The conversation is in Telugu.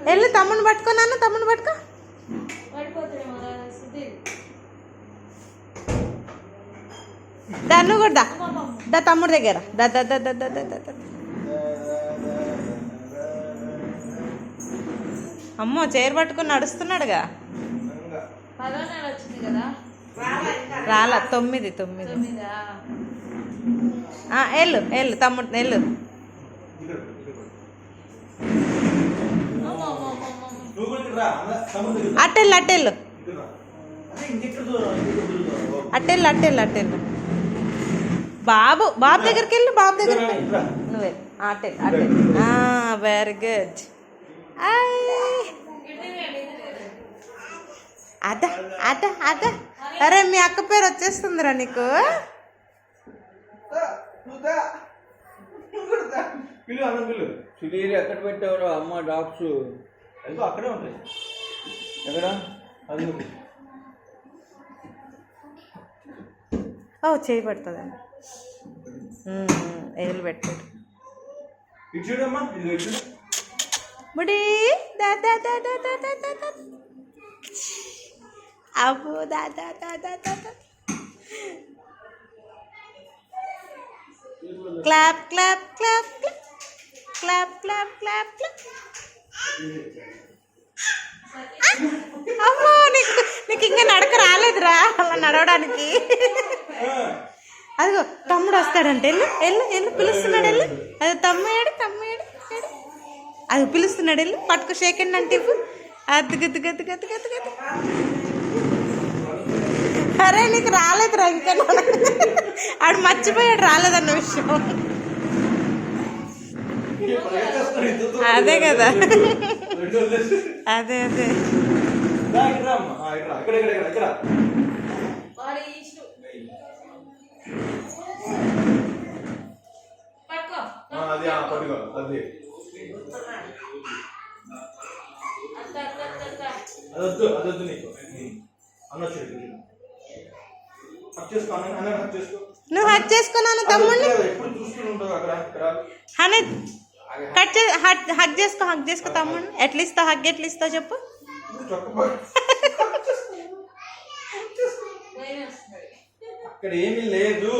వెళ్ళి తమ్ముని పట్టుకో నాన్న, తమ్ముని పట్టుకో. దా నువ్వు కూడా దా, దా తమ్ముడి దగ్గర దా దా దా దా దా దా దా. అమ్మో చైర్ పట్టుకుని నడుస్తున్నాడుగా. రాలా 9. వెళ్ళు వెళ్ళు తమ్ముడు వెళ్ళు. అట్టెళ్ళు అట్టెళ్ళు అట్టెళ్ళు అట్టెళ్ళు అట్టెళ్ళు. బాబు బాబు దగ్గరికి వెళ్ళు, బాబు దగ్గరికి నువ్వే అట్టెళ్ళు అట్టెళ్ళు. Very good. అద అద అద. అరే మీ అక్క పేరు వచ్చేస్తుందిరా నీకు. ఎక్కడ పెట్టావు అమ్మ డాగ్స్? అక్కడే ఉంటాయి. ఎక్కడ? ఓ చేయి పడుతుందండి. ఏళ్ళు పెట్టాడు బుడి. దా దా దా దా దా దా దా దా. అబ్బో దా దా దా దా దా దా. Clap clap clap clap clap clap clap. అమ్మో నీకు నీకు ఇంకా నడక రాలేదురా అలా నడవడానికి. అదిగో తమ్ముడు వస్తాడంటే వెళ్ళు వెళ్ళు వెళ్ళు, పిలుస్తున్నాడు వెళ్ళు. అది తమ్మేడు తమ్మేడు అది పిలుస్తున్నాడు వెళ్ళు, పట్టుకు షేక్ అండి అంటే ఇవ్వు. అది గద్దు గద్దు గద్దు గద్దు గద్దు. అరే నీకు రాలేదురా ఇంకా. ఆడు మర్చిపోయాడు రాలేదన్న విషయం. అదే కదా, అదే అదే. నువ్వు హక్ చేసుకున్నాను తమ్ముడిని. హక్ చేసుకో, హక్ చేసుకో తమ్ముడిని. ఎట్లా ఇస్తావు హగ్? ఎట్లా ఇస్తావు చెప్పు. అక్కడ ఏమీ లేదు.